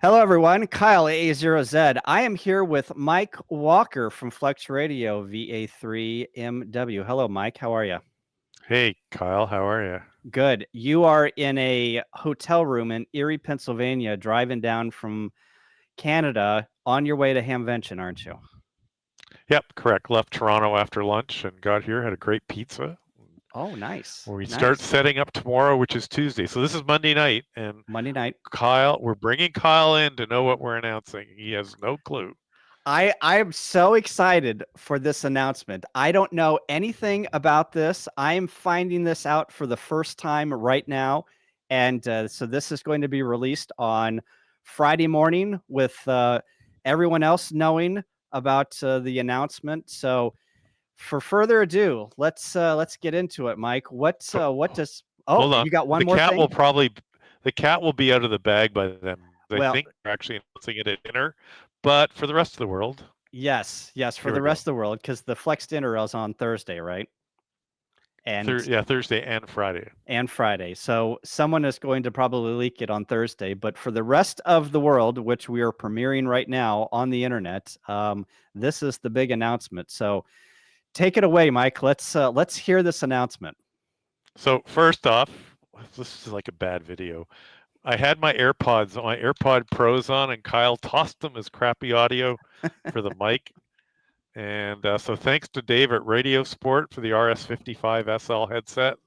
Hello, everyone. Kyle AA0Z. I am here with Mike Walker from FlexRadio VA3MW. Hello, Mike. How are you? Hey, Kyle, how are you? Good. You are in a hotel room in Erie, Pennsylvania, driving down from Canada on your way to Hamvention, aren't you? Yep, correct. Left Toronto after lunch and got here, had a great pizza. Oh, nice. We start Nice. setting up tomorrow, which is Tuesday. So this is Monday night, and Monday night. we're bringing Kyle in to know what we're announcing. He has no clue. I'm so excited for this announcement. I don't know anything about this. I am finding this out for the first time right now. And so this is going to be released on Friday morning with everyone else knowing about the announcement. So for further ado, let's get into it, Mike. What does Hold on. you got one The more cat thing? the cat will be out of the bag by then. I Well, think we're actually announcing it at dinner, but for the rest of the world, yes, for here we the go. rest of the world, because the Flex Dinner is on Thursday, right? And Thursday and Friday. So someone is going to probably leak it on Thursday, but for the rest of the world, which we are premiering right now on the internet, this is the big announcement. So take it away, Mike. Let's hear this announcement. So first off, this is like a bad video. I had my AirPod Pros on, and Kyle tossed them as crappy audio for the mic. And so thanks to Dave at Radio Sport for the RS55 SL headset,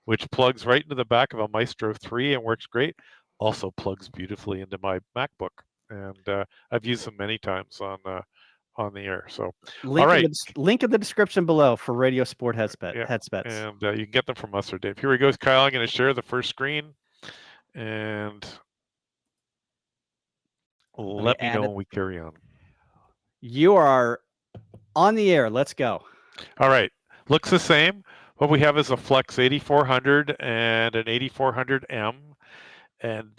which plugs right into the back of a Maestro 3 and works great. Also plugs beautifully into my MacBook, and I've used them many times on the air. So, all right, Link in the description below for Radio Sport headsets. and you can get them from us or Dave. Here we go, Kyle. I'm going to share the first screen, and let me know when we carry on. You are on the air. Let's go. All right. Looks the same. What we have is a Flex 8400 and an 8400M. And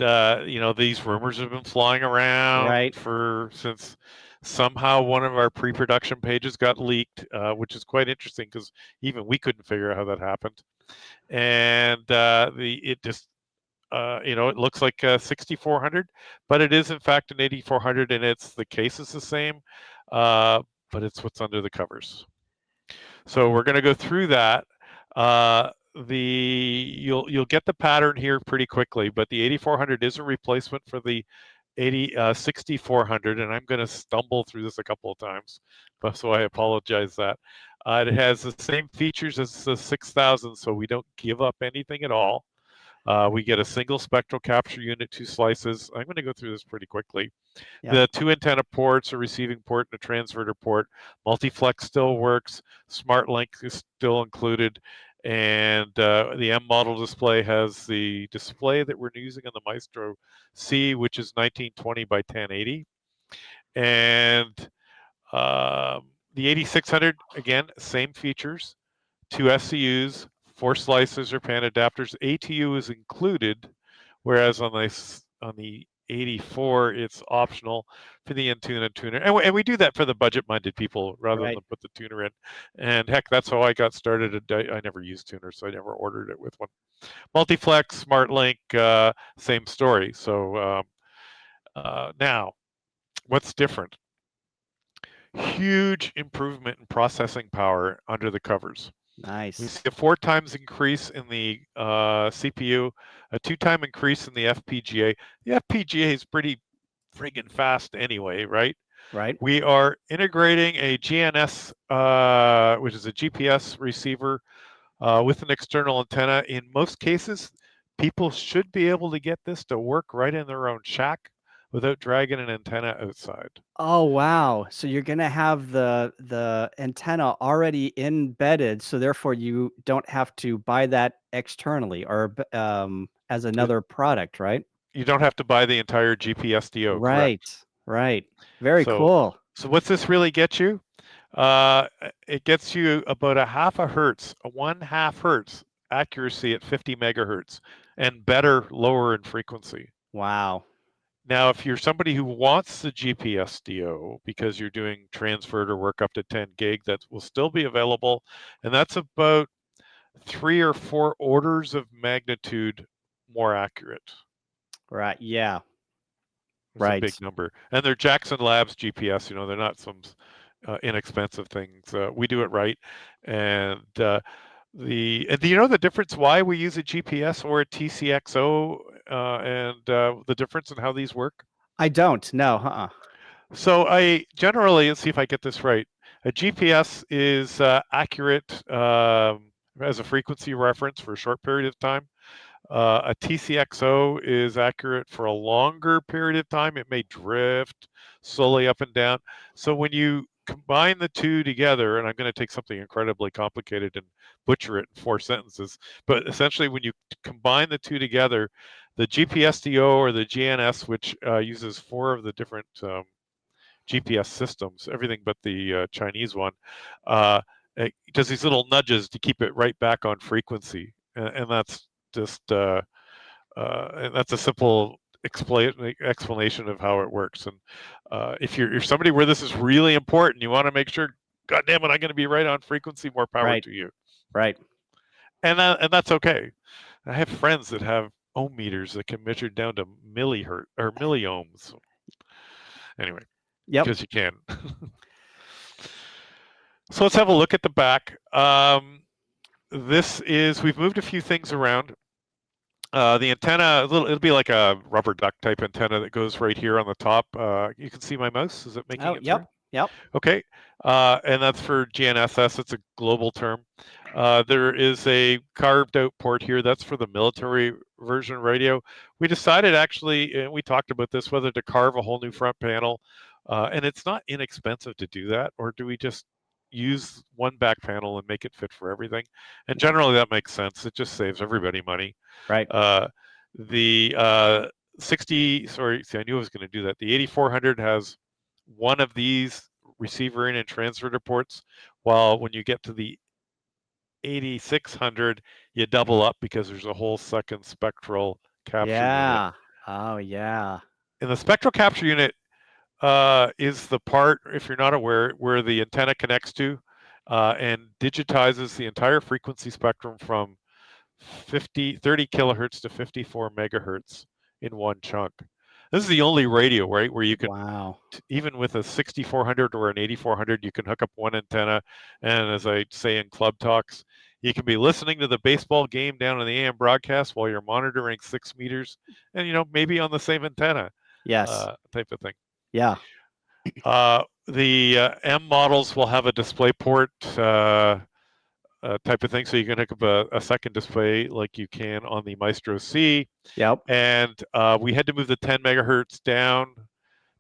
these rumors have been flying around since somehow one of our pre-production pages got leaked, which is quite interesting because even we couldn't figure out how that happened. And it looks like a 6400, but it is in fact an 8400, and the case is the same, but it's what's under the covers. So we're going to go through that. You'll get the pattern here pretty quickly, but the 8400 is a replacement for the 6400, and I'm going to stumble through this a couple of times, so I apologize that. It has the same features as the 6000, so we don't give up anything at all. We get a single spectral capture unit, 2 slices. I'm going to go through this pretty quickly. Yep. The 2 antenna ports, a receiving port and a transverter port. Multiflex still works. Smart Link is still included. And the M model display has the display that we're using on the Maestro C, which is 1920 by 1080. And the 8600, again, same features. 2 SCUs, 4 slices or pan adapters. ATU is included, whereas on the 84 it's optional for the in-tune tuner, and we do that for the budget-minded people rather than put the tuner in. And heck, that's how I got started. I never used tuners, so I never ordered it with one. Multiflex, Smart Link, same story. So now, what's different? Huge improvement in processing power under the covers. Nice. We see a 4 times increase in the CPU, a 2-time increase in the FPGA. The FPGA is pretty friggin' fast anyway, right? Right. We are integrating a GNS, which is a GPS receiver with an external antenna. In most cases, people should be able to get this to work right in their own shack without dragging an antenna outside. Oh, wow. So you're going to have the antenna already embedded, so therefore you don't have to buy that externally or as another product, right? You don't have to buy the entire GPSDO, correct? Right. Very cool. So what's this really get you? It gets you about a 0.5 hertz, a 1/2 hertz accuracy at 50 megahertz, and better lower in frequency. Wow. Now, if you're somebody who wants the GPSDO because you're doing transverter work up to 10 gig, that will still be available. And that's about 3 or 4 orders of magnitude more accurate. Right. Yeah. It's a Right. big number. And they're Jackson Labs GPS, they're not some inexpensive things. We do it right. And do you know the difference why we use a GPS or a TCXO and the difference in how these work? I don't. No. So I generally, let's see if I get this right. A GPS is accurate as a frequency reference for a short period of time. A TCXO is accurate for a longer period of time. It may drift slowly up and down. So when you combine the two together, and I'm going to take something incredibly complicated and butcher it in 4 sentences, but essentially when you combine the two together, the GPSDO or the GNS, which uses 4 of the different GPS systems, everything but the Chinese one, it does these little nudges to keep it right back on frequency, and that's just and that's a simple explanation of how it works. And if you're somebody where this is really important, you want to make sure, God damn it, I'm going to be right on frequency. More power Right. to you. Right. And that's okay. I have friends that have ohm meters that can measure down to millihertz or milliohms. Anyway, Yep. because you can. So let's have a look at the back. We've moved a few things around. The antenna, it'll be like a rubber duck type antenna that goes right here on the top. You can see my mouse. Is it making it through? Yep. Okay. And that's for GNSS. It's a global term. There is a carved out port here. That's for the military version radio. We decided actually, and we talked about this, whether to carve a whole new front panel. And it's not inexpensive to do that, or do we just use one back panel and make it fit for everything? And generally that makes sense. It just saves everybody money. Right. The I knew I was going to do that. The 8400 has one of these receiver in and transmitter ports, while when you get to the 8600, you double up because there's a whole second spectral capture unit. Oh, yeah. And the spectral capture unit is the part, if you're not aware, where the antenna connects to and digitizes the entire frequency spectrum from 30 kilohertz to 54 megahertz in one chunk. This is the only radio, right, where you can, even with a 6400 or an 8400, you can hook up one antenna. And as I say in club talks, you can be listening to the baseball game down on the AM broadcast while you're monitoring 6 meters and, maybe on the same antenna. Yes. Type of thing. Yeah. The M models will have a display port type of thing, so you can hook up a second display like you can on the Maestro C. Yep. And we had to move the 10 megahertz down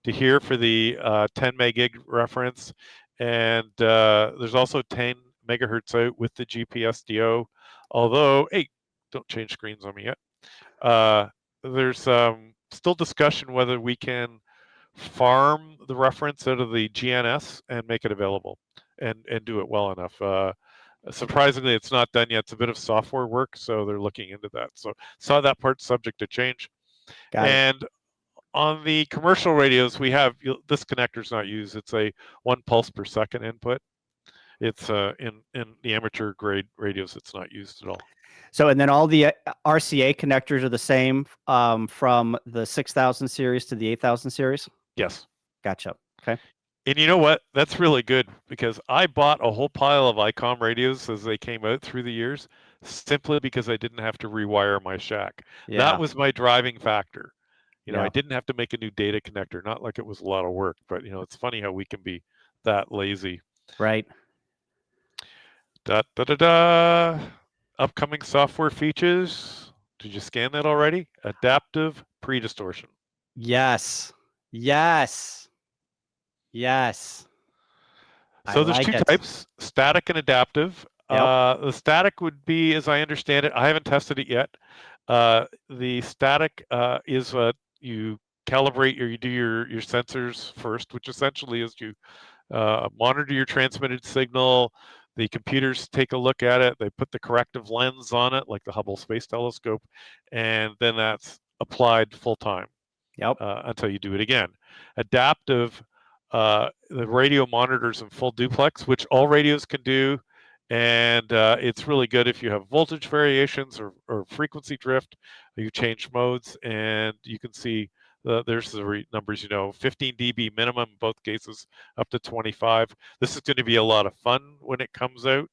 to here for the 10 megig reference. And there's also 10 megahertz out with the GPSDO. Although, hey, don't change screens on me yet. There's still discussion whether we can farm the reference out of the GNS and make it available and do it well enough. Surprisingly, it's not done yet. It's a bit of software work, so they're looking into that. So saw that part subject to change. And on the commercial radios, we have this connector's not used. It's a 1 pulse per second input. It's in the amateur grade radios, it's not used at all. So, and then all the RCA connectors are the same from the 6000 series to the 8000 series? Yes. Gotcha. Okay. And you know what? That's really good, because I bought a whole pile of ICOM radios as they came out through the years, simply because I didn't have to rewire my shack. Yeah. That was my driving factor. Yeah. I didn't have to make a new data connector, not like it was a lot of work, but it's funny how we can be that lazy. Right. Upcoming software features. Did you scan that already? Adaptive pre-distortion. Yes. Yes. Yes. So there's two types, static and adaptive. The static would be, as I understand it, I haven't tested it yet. The static is you calibrate or you do your sensors first, which essentially is you monitor your transmitted signal. The computers take a look at it. They put the corrective lens on it, like the Hubble Space Telescope, and then that's applied full time. Yep. Until you do it again. Adaptive, the radio monitors in full duplex, which all radios can do, and it's really good if you have voltage variations or frequency drift. You change modes, and you can see there's the numbers, 15 dB minimum in both cases, up to 25. This is going to be a lot of fun when it comes out.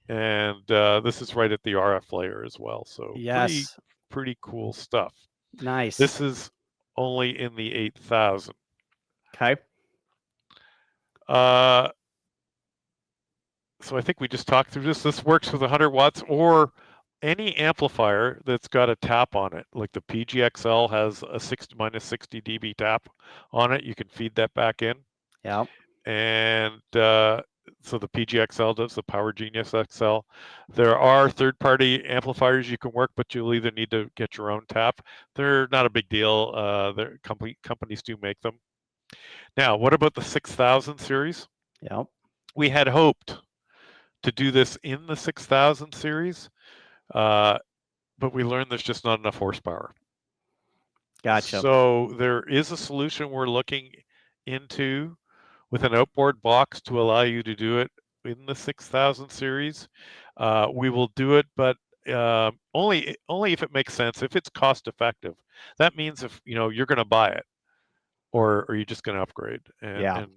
And this is right at the RF layer as well. So Yes. pretty cool stuff. Nice. This is only in the 8000. Okay. So I think we just talked through this. This works with 100 watts or any amplifier that's got a tap on it. Like the PGXL has a minus 60 dB tap on it. You can feed that back in. Yeah. And so the PGXL does, the Power Genius XL. There are third-party amplifiers you can work, but you'll either need to get your own tap. They're not a big deal. Companies do make them. Now, what about the 6000 series? Yeah. We had hoped to do this in the 6000 series, but we learned there's just not enough horsepower. Gotcha. So there is a solution we're looking into with an outboard box to allow you to do it in the 6000 series. We will do it, but only if it makes sense, if it's cost effective. That means if you're going to buy it, or are you just going to upgrade? And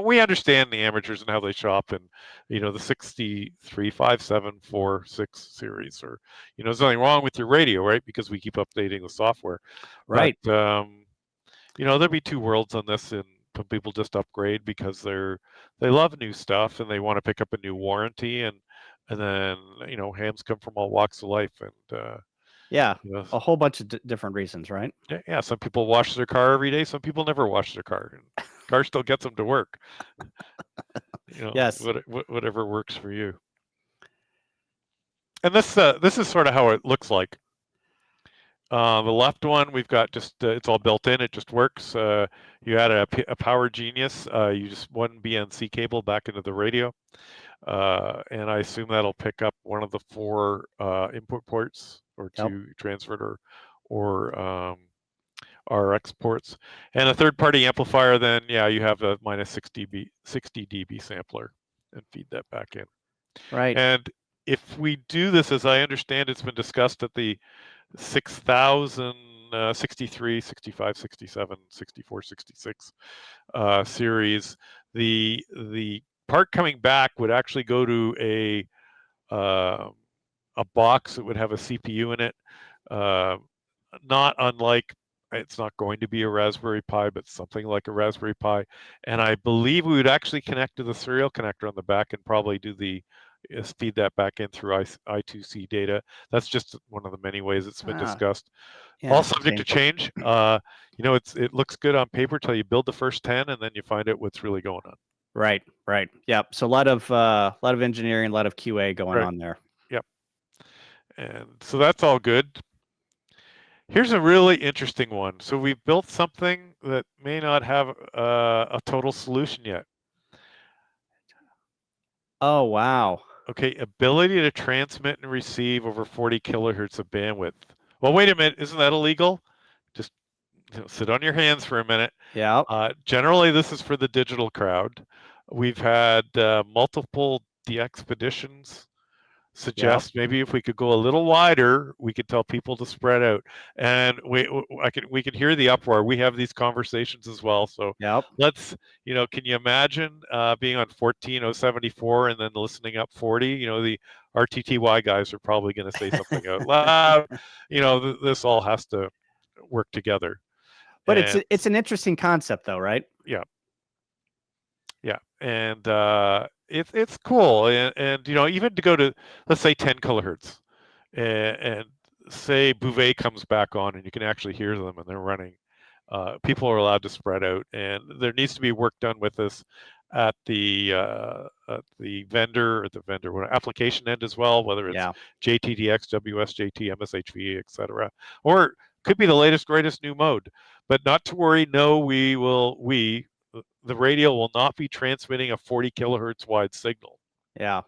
we understand the amateurs and how they shop, and the 6357446 series, or there's nothing wrong with your radio, right? Because we keep updating the software, right? But there'll be two worlds on this, and some people just upgrade because they love new stuff and they want to pick up a new warranty, and then hams come from all walks of life, and a whole bunch of different reasons, right? Yeah, some people wash their car every day, some people never wash their car, and car still gets them to work. Yes, whatever works for you. And this is sort of how it looks like. The left one, we've got just it's all built in. It just works. You add a Power Genius. You just one BNC cable back into the radio, and I assume that'll pick up one of the 4 input ports, or 2 transmitter or RX ports, and a third-party amplifier. Then you have a minus 60 dB sampler, and feed that back in. Right. And if we do this, as I understand, it's been discussed at the 6000, 63, 65, 67, 64, 66 series, the part coming back would actually go to a box that would have a CPU in it, not unlike, it's not going to be a Raspberry Pi, but something like a Raspberry Pi. And I believe we would actually connect to the serial connector on the back and probably do feed that back in through I2C data. That's just one of the many ways it's been discussed. All subject to change. It looks good on paper till you build the first 10, and then you find out what's really going on. Right. Yep. So a lot of engineering, a lot of QA going on there. Yep. And so that's all good. Here's a really interesting one. So we've built something that may not have a total solution yet. Oh, wow. Okay, ability to transmit and receive over 40 kilohertz of bandwidth. Well, wait a minute, isn't that illegal? Just sit on your hands for a minute. Yeah. Generally, this is for the digital crowd. We've had multiple DXpeditions suggest maybe if we could go a little wider, we could tell people to spread out, and we can hear the uproar. We have these conversations as well. So let's, can you imagine being on 14074 and then listening up 40? The RTTY guys are probably going to say something out loud. This all has to work together. But it's an interesting concept, though, right? Yeah. And it's cool, and even to go to, let's say, 10 kilohertz, and say Bouvet comes back on and you can actually hear them and they're running. People are allowed to spread out, and there needs to be work done with this at the vendor application end as well, whether it's JTDX, WSJT, MSHV, etc., or could be the latest greatest new mode. But not to worry. No, the radio will not be transmitting a 40 kilohertz wide signal. Yeah.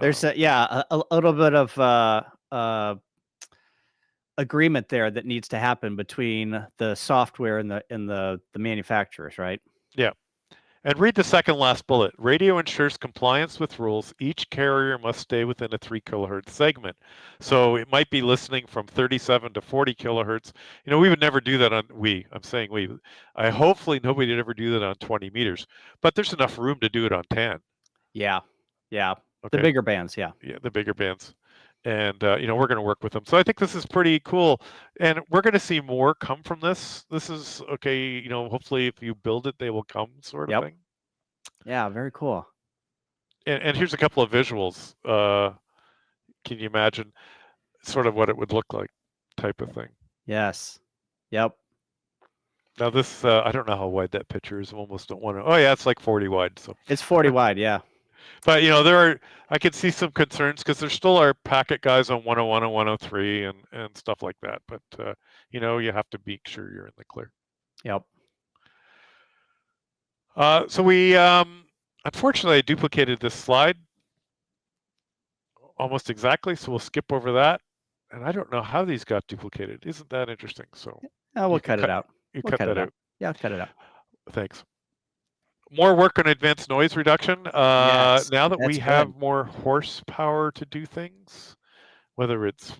There's a little bit of agreement there that needs to happen between the software and the manufacturers, right? Yeah. And read the second last bullet. Radio ensures compliance with rules. Each carrier must stay within a 3 kilohertz segment. So it might be listening from 37 to 40 kilohertz. You know, we would never do that on I'm saying we. Hopefully nobody would ever do that on 20 meters. But there's enough room to do it on 10. Yeah. Yeah. Okay. The bigger bands, yeah. Yeah, the bigger bands. And you know, we're going to work with them. So I think this is pretty cool, and we're going to see more come from this. This is okay. You know, hopefully, if you build it, they will come, sort of thing. Yeah, very cool. And here's a couple of visuals. Can you imagine sort of what it would look like, type of thing? Yes. Yep. Now this, I don't know how wide that picture is. I almost don't want to. Oh yeah, it's like 40 wide. So it's 40 wide. Yeah. But you know, I could see some concerns because there still are packet guys on 101 and 103 and stuff like that. But you know, you have to be sure you're in the clear. Yep. So we unfortunately I duplicated this slide almost exactly, so we'll skip over that. And I don't know how these got duplicated. Isn't that interesting? So we'll cut it out. You cut that out. Yeah, cut it out. Thanks. More work on advanced noise reduction. Yes, now that we have more horsepower to do things, whether it's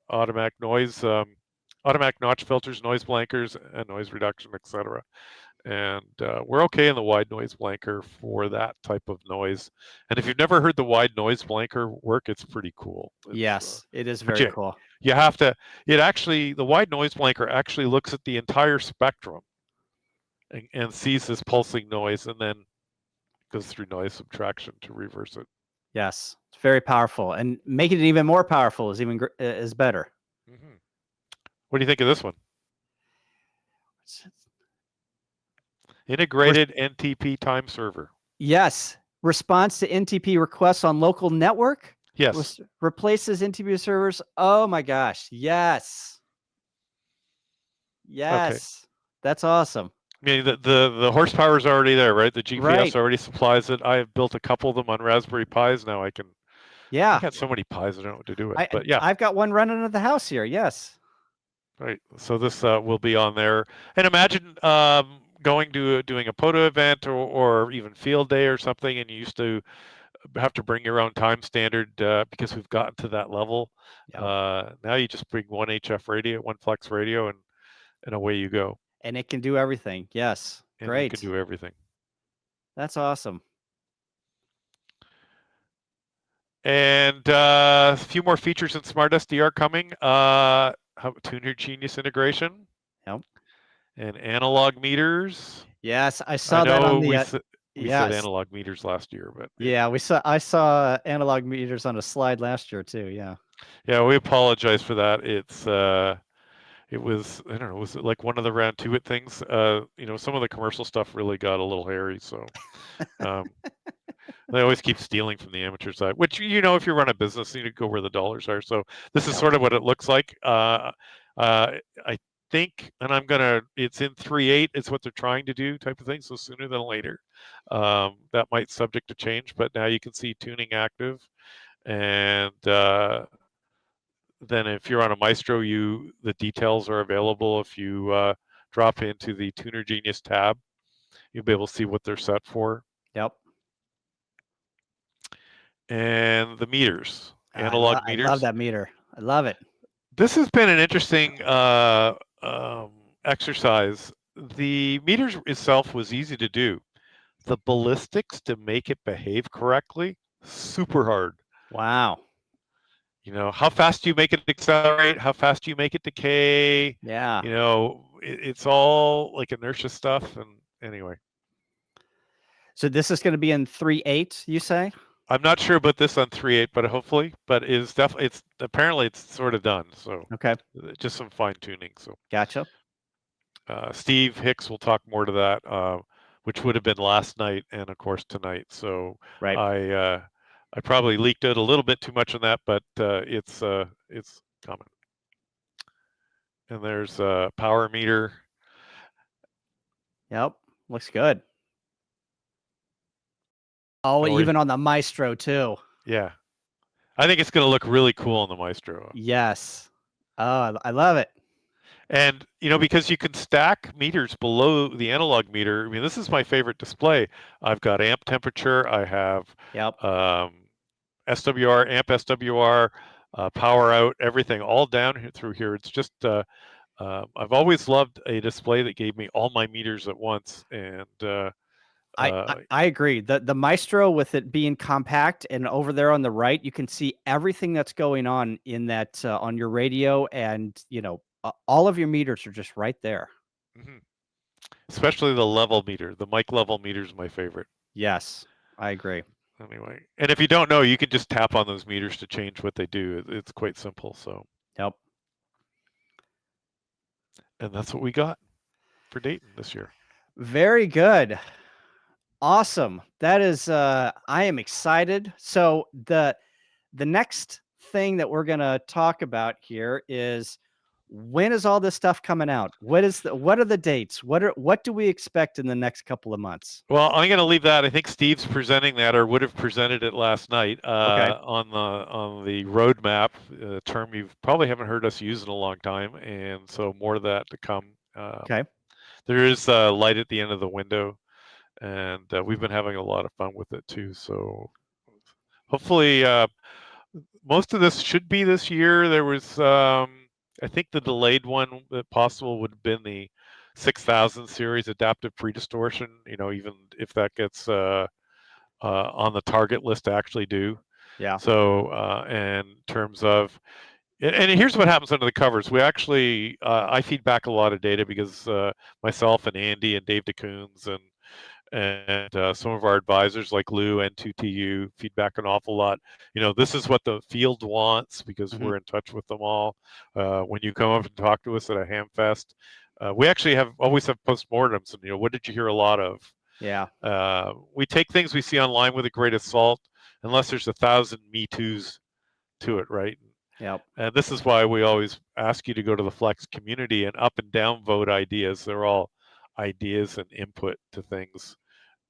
automatic noise, automatic notch filters, noise blankers, and noise reduction, etc. And we're okay in the wide noise blanker for that type of noise. And if you've never heard the wide noise blanker work, it's pretty cool. Yes, it is very cool. You have to. The wide noise blanker actually looks at the entire spectrum and sees this pulsing noise, and then goes through noise subtraction to reverse it. Yes, it's very powerful, and making it even more powerful is better. Mm-hmm. What do you think of this one? Integrated NTP time server. Yes, response to NTP requests on local network. Yes, replaces NTP servers. Oh my gosh! Yes, yes, okay. That's awesome. I mean, the horsepower is already there, right? The GPS already supplies it. I have built a couple of them on Raspberry Pis. Now I can. Yeah. I got so many Pis, I don't know what to do with. But yeah, I've got one running at the house here. Yes. Right. So this will be on there. And imagine doing a POTA event or even field day or something, and you used to have to bring your own time standard because we've gotten to that level. Yep. Now you just bring one HF radio, one FlexRadio, and away you go. And it can do everything. Yes. Great. It can do everything. That's awesome. And a few more features in Smart SDR coming. Tuner Genius integration. Yep. And analog meters. Yes, I saw that on the. We said analog meters last year, but yeah, I saw analog meters on a slide last year too. Yeah. Yeah, we apologize for that. It was, I don't know, was it like one of the round 2 things? You know, some of the commercial stuff really got a little hairy, so they always keep stealing from the amateur side, which, you know, if you run a business, you need to go where the dollars are. So this is sort of what it looks like. I think, and it's in 3.8, it's what they're trying to do type of thing, so sooner than later. That might subject to change, but now you can see tuning active. And then if you're on a Maestro, the details are available. If you drop into the Tuner Genius tab, you'll be able to see what they're set for. Yep. And the meters, analog meters. I love that meter. I love it. This has been an interesting exercise. The meters itself was easy to do. The ballistics to make it behave correctly, super hard. Wow. You know, how fast do you make it accelerate? How fast do you make it decay? Yeah. You know, it's all like inertia stuff. And anyway. So this is going to be in 3.8, you say? I'm not sure about this on 3.8, but hopefully. But apparently it's sort of done. So okay, just some fine tuning. So gotcha. Steve Hicks will talk more to that, which would have been last night and of course tonight. So right. I probably leaked out a little bit too much on that, but it's coming. And there's a power meter. Yep, looks good. Oh, even on the Maestro too. Yeah, I think it's going to look really cool on the Maestro. Yes. Oh, I love it. And because you can stack meters below the analog meter. I mean, this is my favorite display. I've got amp temperature. I have Yep. SWR, amp SWR, power out, everything all down through here. It's just I've always loved a display that gave me all my meters at once. And I agree. The Maestro, with it being compact, and over there on the right, you can see everything that's going on in that on your radio, and all of your meters are just right there. mm-hmm. Especially the level meter. The mic level meter is my favorite. Yes, I agree. Anyway, and if you don't know, you can just tap on those meters to change what they do. It's quite simple. So. Yep. And that's what we got for Dayton this year. Very good. Awesome. That is, I am excited. So the next thing that we're going to talk about here is, when is all this stuff coming out? What are the dates? What do we expect in the next couple of months? Well, I'm going to leave that. I think Steve's presenting that, or would have presented it last night Okay. on the roadmap, term you probably haven't heard us use in a long time, and so more of that to come. Okay. There is light at the end of the window, and we've been having a lot of fun with it too. So hopefully, most of this should be this year. There was, I think, the delayed one that possible would have been the 6000 series adaptive pre-distortion. Even if that gets on the target list to actually do. Yeah. So, in terms of, and here's what happens under the covers. We actually, I feed back a lot of data because myself and Andy and Dave DeCoons and some of our advisors like Lou and 2TU feedback an awful lot. This is what the field wants, because we're in touch with them all. When you come up and talk to us at a Hamfest, we actually always have postmortems, and what did you hear a lot of? Yeah. We take things we see online with a grain of salt, unless there's 1,000 Me Too's to it, right? Yep. And this is why we always ask you to go to the Flex community and up and down vote ideas. They're all ideas and input to things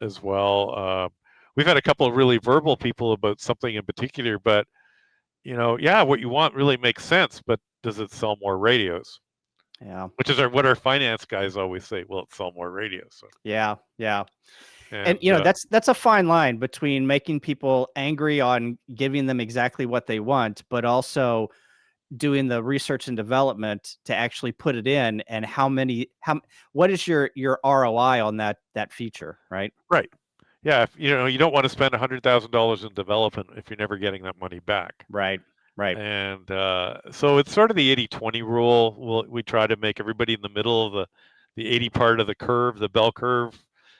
as well. We've had a couple of really verbal people about something in particular, but what you want really makes sense, but does it sell more radios? Yeah. Which is what our finance guys always say. Will it sell more radios? So. Yeah. Yeah. And that's a fine line between making people angry on giving them exactly what they want, but also doing the research and development to actually put it in, and what is your ROI on that feature, right? Right. Yeah. If, you don't want to spend $100,000 in development if you're never getting that money back. Right. Right. And so it's sort of the 80-20 rule. We try to make everybody in the middle of the 80 part of the curve, the bell curve,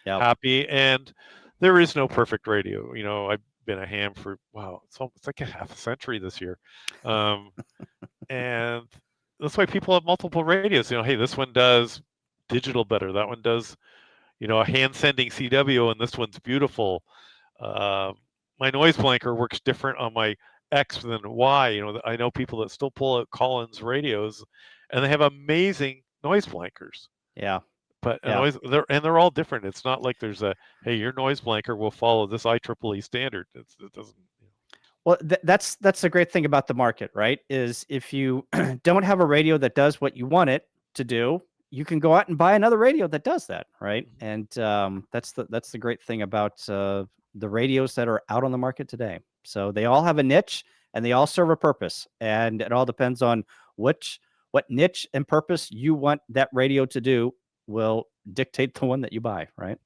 happy. And there is no perfect radio. I've been a ham for, wow, it's like a half a century this year. And that's why people have multiple radios. Hey, this one does digital better. That one does, a hand sending CW, and this one's beautiful. My noise blanker works different on my X than Y. I know people that still pull out Collins radios, and they have amazing noise blankers. Yeah. But they're all different. It's not like there's hey, your noise blanker will follow this IEEE standard. It doesn't. Well, that's the great thing about the market, right? Is if you don't have a radio that does what you want it to do, you can go out and buy another radio that does that, right? And that's the great thing about the radios that are out on the market today. So they all have a niche, and they all serve a purpose, and it all depends on what niche and purpose you want that radio to do will dictate the one that you buy, right?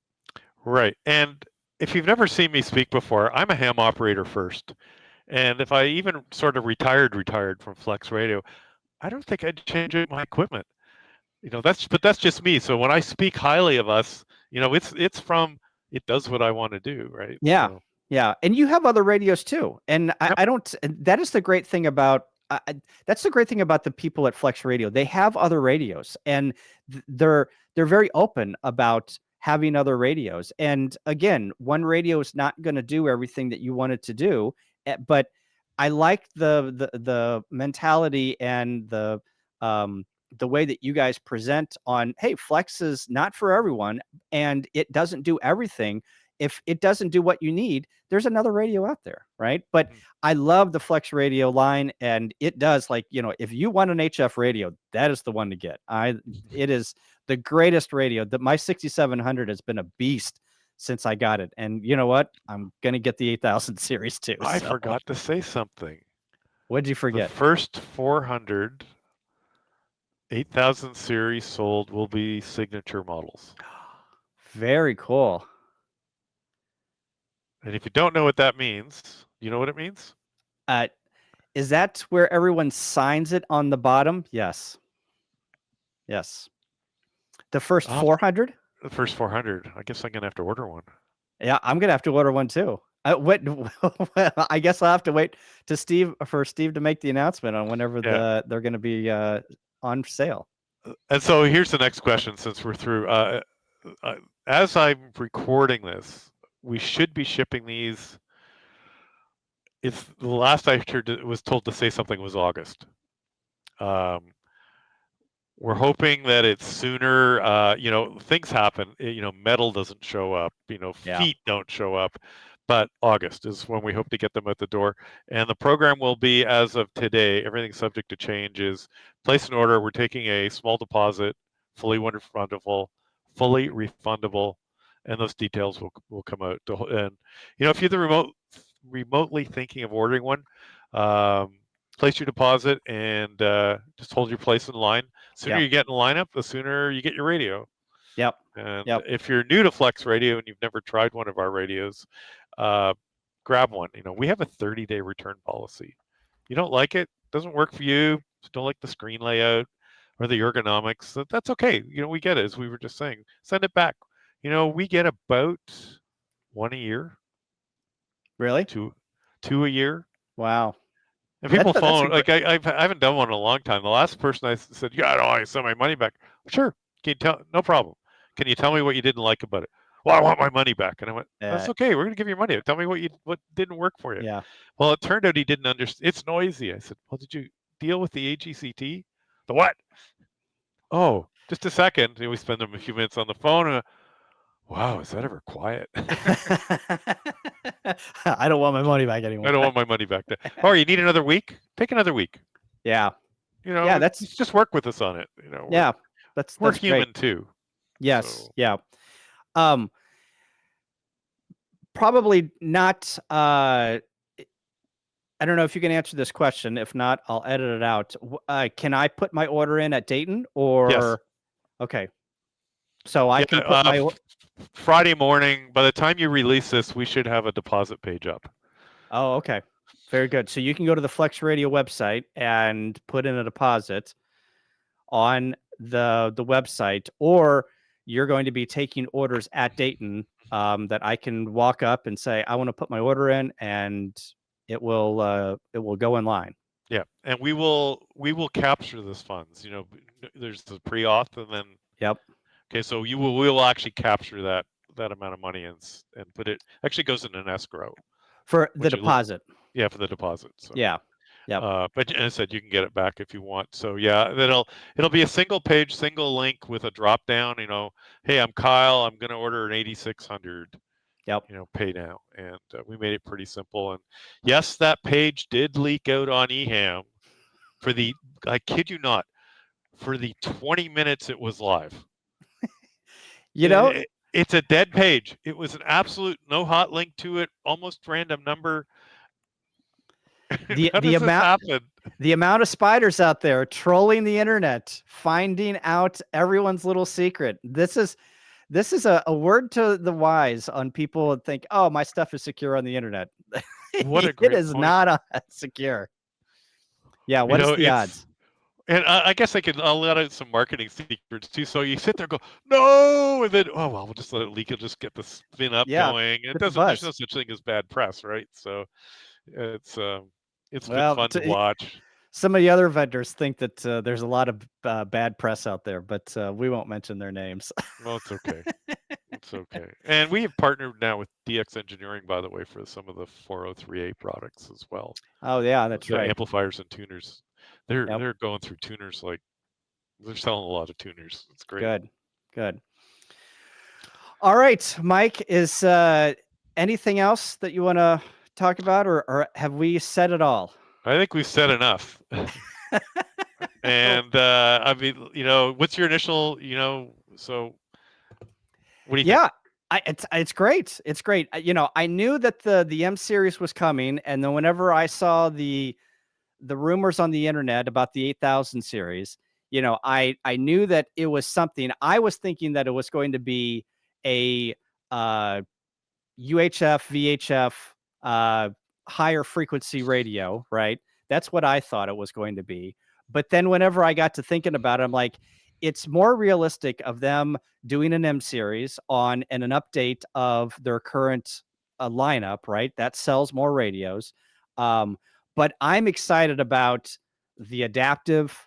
Right. And if you've never seen me speak before, I'm a ham operator first. And if I even sort of retired from FlexRadio, I don't think I'd change my equipment. But that's just me. So when I speak highly of us, it does what I want to do, right? Yeah. So. Yeah. And you have other radios too. And I don't, that is the great thing about, that's the great thing about the people at FlexRadio. They have other radios, and they're very open about having other radios. And again, one radio is not going to do everything that you want it to do, but I like the mentality and the way that you guys present on, hey, Flex is not for everyone, and it doesn't do everything. if it doesn't do what you need, there's another radio out there, right? But Mhm. I love the FlexRadio line, and it does, like, you know, if you want an HF radio, that is the one to get. It is the greatest radio. That my 6700 has been a beast since I got it, and you know what? I'm gonna get the 8000 series too. I So forgot to say something. what'd you The forget? first 400 8000 series sold will be signature models. Very cool. And if you don't know what that means, you know what it means? Is that where everyone signs it on the bottom? Yes. Yes. The first 400? The first 400. I guess I'm going to have to order one. Yeah, I'm going to have to order one too. I guess I'll have to wait to Steve to make the announcement on whenever they're going to be on sale. And so here's the next question, since we're through. As I'm recording this, we should be shipping these. It's the last I heard, was told to say something was August. We're hoping that it's sooner. You know, things happen. You know, metal doesn't show up. You know, feet don't show up. But August is when we hope to get them at the door. And the program will be, as of today, everything's subject to change, is place an order. We're taking a small deposit, fully refundable, and those details will come out. And, you know, if you're remotely thinking of ordering one, place your deposit and just hold your place in line. The sooner you get in the lineup, the sooner you get your radio. Yep. And if you're new to FlexRadio and you've never tried one of our radios, grab one. You know, we have a 30-day return policy. You don't like it, doesn't work for you, don't like the screen layout or the ergonomics, that's okay. You know, we get it, as we were just saying. Send it back. You know, we get about one a year. Really? Two a year. Wow. And people phone, like, I haven't done one in a long time. The last person I said, yeah, no, I send my money back. Sure, can you tell? No problem. Can you tell me what you didn't like about it? Well, I want my money back. And I went, that's okay. We're going to give you money. Tell me what didn't work for you. Yeah. Well, it turned out he didn't understand. It's noisy. I said, well, did you deal with the AGCT? The what? Oh, just a second. And we spend a few minutes on the phone. And, wow, is that ever quiet? I don't want my money back anymore. I don't want my money back. Oh, you need another week? Take another week. Yeah. You know, that's just work with us on it. You know, we're human great. too. Yes. So. Yeah. Probably not. I don't know if you can answer this question. If not, I'll edit it out. Can I put my order in at Dayton or? Yes. Okay. So I can put my Friday morning. By the time you release this, we should have a deposit page up. Oh, okay. Very good. So you can go to the FlexRadio website and put in a deposit on the website, or you're going to be taking orders at Dayton that I can walk up and say, I want to put my order in, and it will go in line. Yeah, and we will capture those funds. You know, there's the pre-auth, and then okay, so we will actually capture that amount of money and put it. Actually, goes in an escrow for the deposit. Yeah, for the deposit. So yeah. But as I said, you can get it back if you want. So yeah, it'll be a single page, single link with a drop down. You know, hey, I'm Kyle. I'm going to order an 8600. You know, pay now, and we made it pretty simple. And yes, that page did leak out on eHam for the, I kid you not, for the 20 minutes it was live. You know, it's a dead page. It was an absolute no hot link to it, almost random number. The amount of spiders out there trolling the internet, finding out everyone's little secret. This is a word to the wise on people that think, oh, my stuff is secure on the internet. What a great it is point. not secure. Yeah. What is the odds? And I guess I'll let out some marketing secrets too. So you sit there and go, no, and then, oh, well, we'll just let it leak. It'll just get the spin up going. There's no such thing as bad press, right? So it's been fun to watch. Some of the other vendors think that there's a lot of bad press out there, but we won't mention their names. Well, it's okay. It's okay. And we have partnered now with DX Engineering, by the way, for some of the 403A products as well. Oh yeah, that's right. Amplifiers and tuners. They're going through tuners, like they're selling a lot of tuners. It's great. Good. All right, Mike, is anything else that you want to talk about, or have we said it all? I think we've said enough. And I mean, what's your initial, so what do you think? Yeah, it's great. It's great. I knew that the M series was coming, and then whenever I saw the rumors on the internet about the 8000 series, I knew that it was something. I was thinking that it was going to be a UHF, VHF, higher frequency radio, right? That's what I thought it was going to be. But then whenever I got to thinking about it, I'm like, it's more realistic of them doing an M series on an update of their current lineup, right? That sells more radios. But I'm excited about the adaptive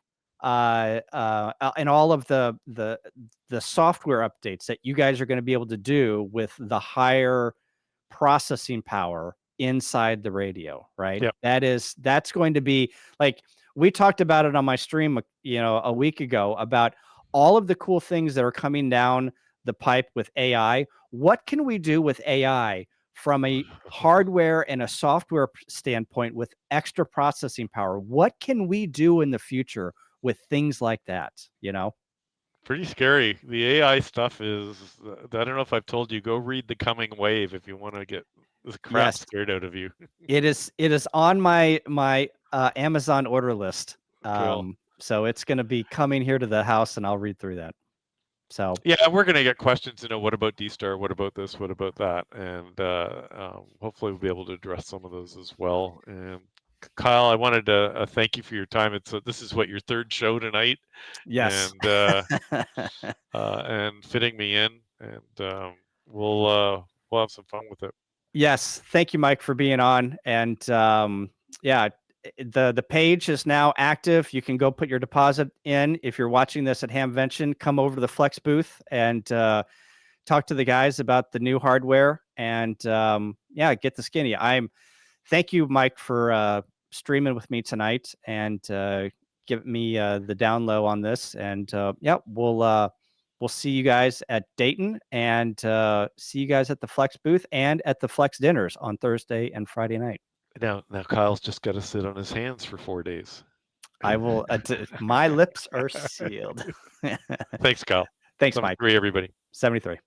and all of the software updates that you guys are going to be able to do with the higher processing power inside the radio, right? Yep. That's going to be like, we talked about it on my stream, a week ago, about all of the cool things that are coming down the pipe with AI. What can we do with AI from a hardware and a software standpoint with extra processing power? What can we do in the future with things like that? Pretty scary. The AI stuff is, I don't know if I've told you, go read The Coming Wave if you want to get the crap scared out of you. It is on my Amazon order list. Cool. So it's going to be coming here to the house, and I'll read through that. So yeah, we're going to get questions, what about D-Star? What about this? What about that? And hopefully we'll be able to address some of those as well. And Kyle, I wanted to thank you for your time. This is what, your third show tonight? Yes. And fitting me in, and we'll have some fun with it. Yes, thank you, Mike, for being on. And yeah, the page is now active. You can go put your deposit in. If you're watching this at Hamvention, come over to the Flex booth and talk to the guys about the new hardware. And yeah, get the skinny. Thank you, Mike, for streaming with me tonight and giving me the down low on this. And yeah, we'll see you guys at Dayton, and see you guys at the Flex booth and at the Flex dinners on Thursday and Friday night. Now Kyle's just got to sit on his hands for 4 days. I will. My lips are sealed. Thanks, Kyle. Thanks, Mike. 73, everybody. 73.